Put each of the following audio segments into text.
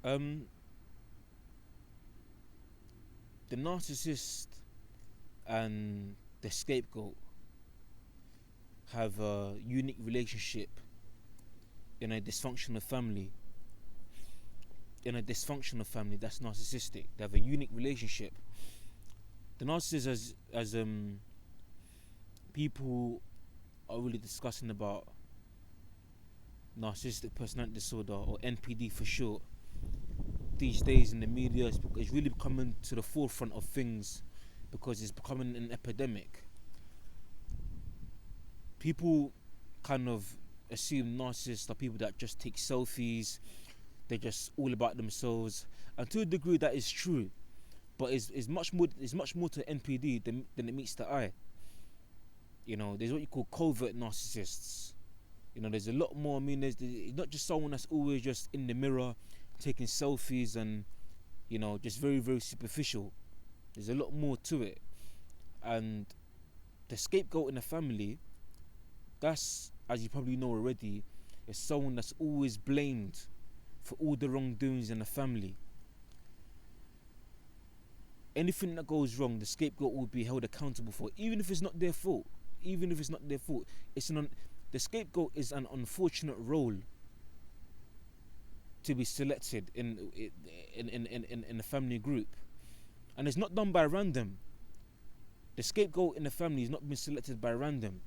Um, the narcissist and the scapegoat have a unique relationship in a dysfunctional family. In a dysfunctional family that's narcissistic, they have a unique relationship. The narcissist, as people are really discussing about narcissistic personality disorder, or NPD for short, these days in the media. It's really coming to the forefront of things because it's becoming an epidemic. People kind of assume narcissists are people that just take selfies, they're just all about themselves, and to a degree that is true, but it's much more to NPD than it meets the eye. There's what you call covert narcissists. There's a lot more. I mean, it's not just someone that's always just in the mirror taking selfies and just very, very superficial. There's a lot more to it. And the scapegoat in the family, that's, as you probably know already, is someone that's always blamed for all the wrongdoings in the family. Anything that goes wrong, the scapegoat will be held accountable for, even if it's not their fault. The scapegoat is an unfortunate role to be selected in a family group, and it's not done by random. The scapegoat in the family is not being selected by random.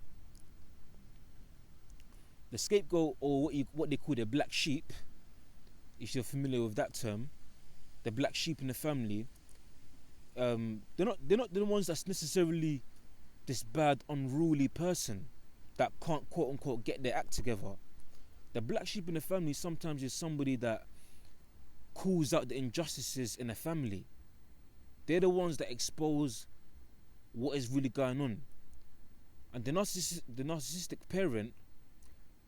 The scapegoat, or what they call the black sheep, if you're familiar with that term, the black sheep in the family, they're not the ones that's necessarily this bad, unruly person that can't quote unquote get their act together. The black sheep in the family sometimes is somebody that calls out the injustices in the family. They're the ones that expose what is really going on. And the narcissistic parent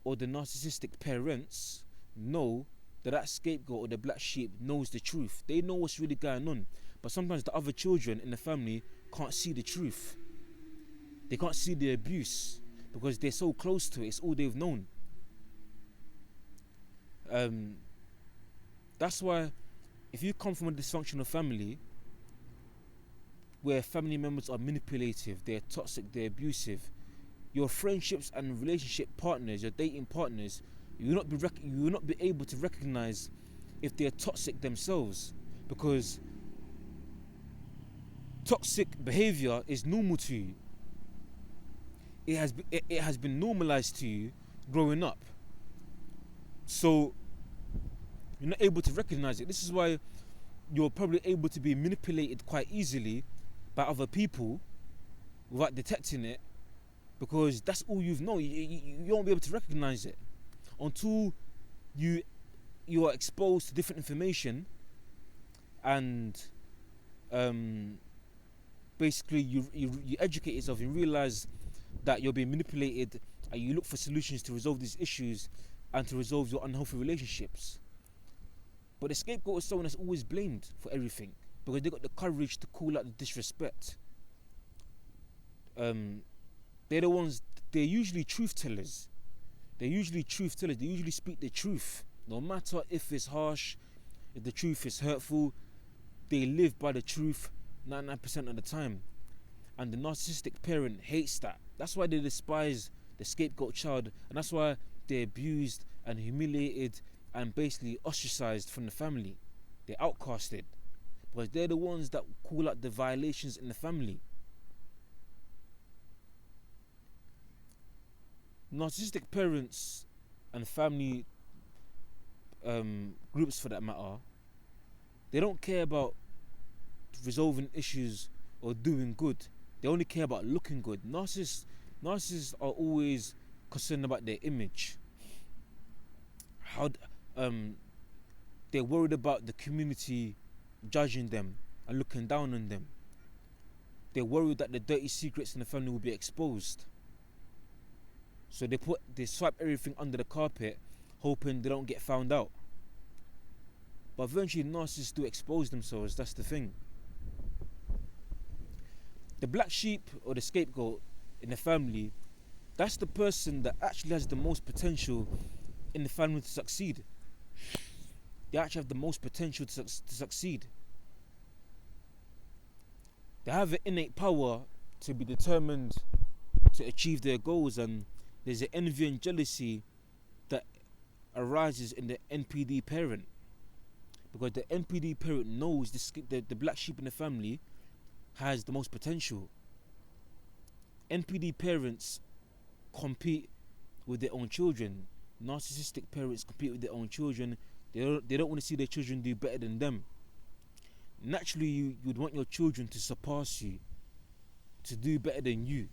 or the narcissistic parents know that scapegoat or the black sheep knows the truth. They know what's really going on. But sometimes the other children in the family can't see the truth. They can't see the abuse because they're so close to it. It's all they've known. That's why if you come from a dysfunctional family where family members are manipulative, they're toxic, they're abusive, your friendships and relationship partners, your dating partners, you will not be able to recognize if they're toxic themselves, because toxic behavior is normal to you. It has been normalized to you growing up. So you're not able to recognize it. This is why you're probably able to be manipulated quite easily by other people without detecting it, because that's all you've known. You won't be able to recognize it until you are exposed to different information, and basically you educate yourself and realize that you're being manipulated, and you look for solutions to resolve these issues and to resolve your unhealthy relationships. But the scapegoat is someone that's always blamed for everything because they got the courage to call out the disrespect. They're the ones. They're usually truth tellers. They usually speak the truth, no matter if it's harsh, if the truth is hurtful. They live by the truth 99% of the time. And the narcissistic parent hates that. That's why they despise the scapegoat child, and that's why they're abused and humiliated and basically ostracized from the family. They're outcasted because they're the ones that call out the violations in the family. Narcissistic parents and family groups, for that matter, they don't care about resolving issues or doing good. They only care about looking good. Narcissists are always concerned about their image. They're worried about the community judging them and looking down on them. They're worried that the dirty secrets in the family will be exposed. So they swipe everything under the carpet, hoping they don't get found out. But eventually narcissists do expose themselves. That's the thing. The black sheep or the scapegoat in the family, that's the person that actually has the most potential in the family to succeed. they actually have the most potential to succeed. They have an innate power to be determined to achieve their goals, and there's an envy and jealousy that arises in the NPD parent, because the NPD parent knows the black sheep in the family has the most potential. NPD parents compete with their own children. Narcissistic parents compete with their own children. They don't want to see their children do better than them. Naturally, you'd want your children to surpass you, to do better than you.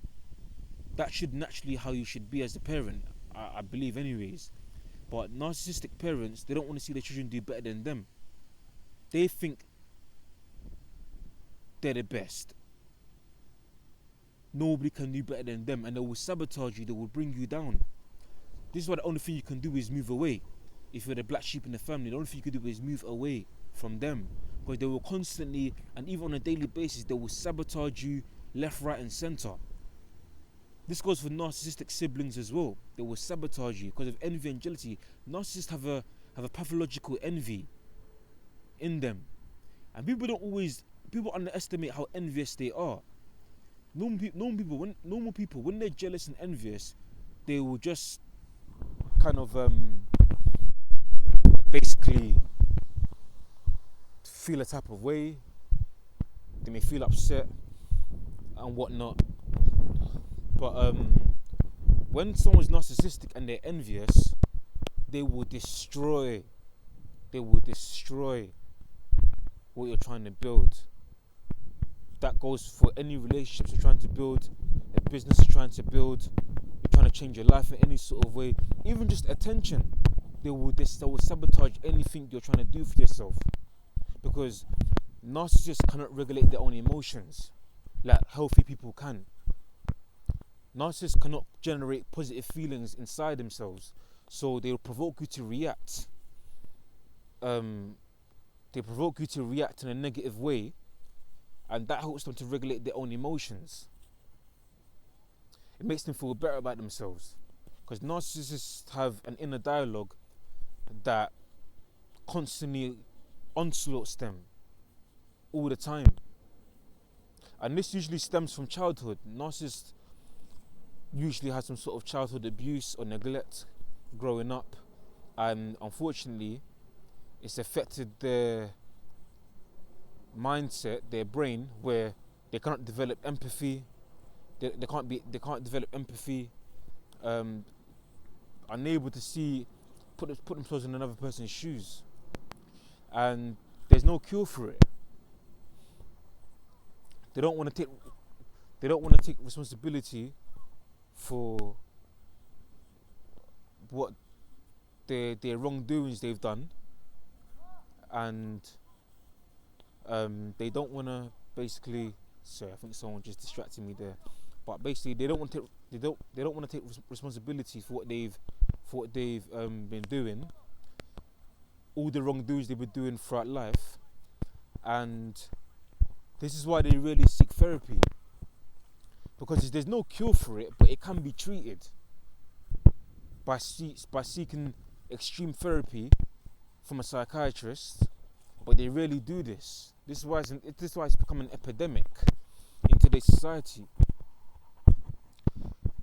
That should naturally how you should be as a parent, I believe anyways. But narcissistic parents, they don't want to see their children do better than them. They think they're the best. Nobody can do better than them, and they will sabotage you, they will bring you down. This is why the only thing you can do is move away. If you're the black sheep in the family, the only thing you can do is move away from them, because they will constantly, and even on a daily basis, they will sabotage you left, right and center. This goes for narcissistic siblings as well. They will sabotage you because of envy and jealousy. Narcissists have a pathological envy in them, and people underestimate how envious they are. Normal people, when they're jealous and envious, they will just kind of basically feel a type of way. They may feel upset and whatnot. But when someone's narcissistic and they're envious, they will destroy what you're trying to build. That goes for any relationships you're trying to build, a business you're trying to build, you're trying to change your life in any sort of way, even just attention. They will sabotage anything you're trying to do for yourself, because narcissists cannot regulate their own emotions like healthy people can. Narcissists cannot generate positive feelings inside themselves, so they will provoke you to react. They provoke you to react in a negative way, and that helps them to regulate their own emotions. It makes them feel better about themselves, because narcissists have an inner dialogue that constantly onslaughts them all the time, and this usually stems from childhood. Narcissists usually have some sort of childhood abuse or neglect growing up, and unfortunately it's affected their mindset, their brain, where they cannot develop empathy. They can't develop empathy. Unable to put themselves in another person's shoes, and there's no cure for it. They don't want to take responsibility for what their wrongdoings they've done, and they don't want to basically. Sorry, I think someone just distracted me there. But basically, they don't want to take responsibility for what they've been doing, all the wrongdoings they've been doing throughout life, and this is why they really seek therapy, because there's no cure for it, but it can be treated by seeking extreme therapy from a psychiatrist. But they rarely do this. This is why it's become an epidemic in today's society.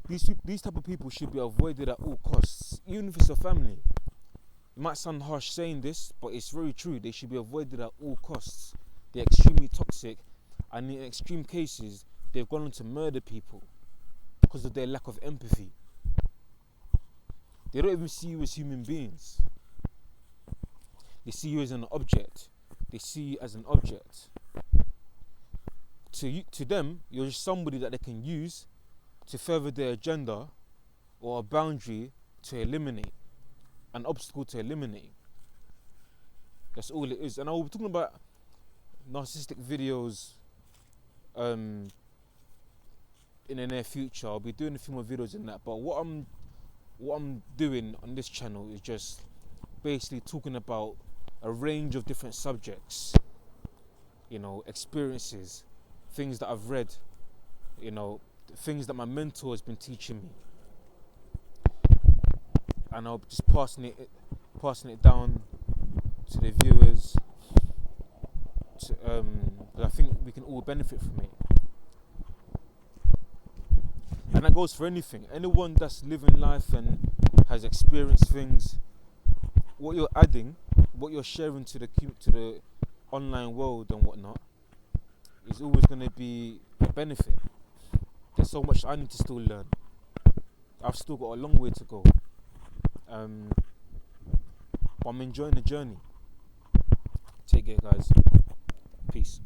These type of people should be avoided at all costs, even if it's your family. It might sound harsh saying this, but it's very true. They should be avoided at all costs. They're extremely toxic, and in extreme cases, they've gone on to murder people because of their lack of empathy. They don't even see you as human beings. They see you as an object. They see you as an object. To them, you're just somebody that they can use to further their agenda, or a boundary to eliminate, an obstacle to eliminate. That's all it is. And I'll be talking about narcissistic videos in the near future. I'll be doing a few more videos in that. But what I'm doing on this channel is just basically talking about a range of different subjects, experiences, things that I've read, things that my mentor has been teaching me, and I'll be just passing it down to the viewers. But I think we can all benefit from it, and that goes for anything. Anyone that's living life and has experienced things, what you're adding, what you're sharing to the online world and whatnot, is always going to be a benefit. There's so much I need to still learn. I've still got a long way to go. But I'm enjoying the journey. Take care, guys. Peace.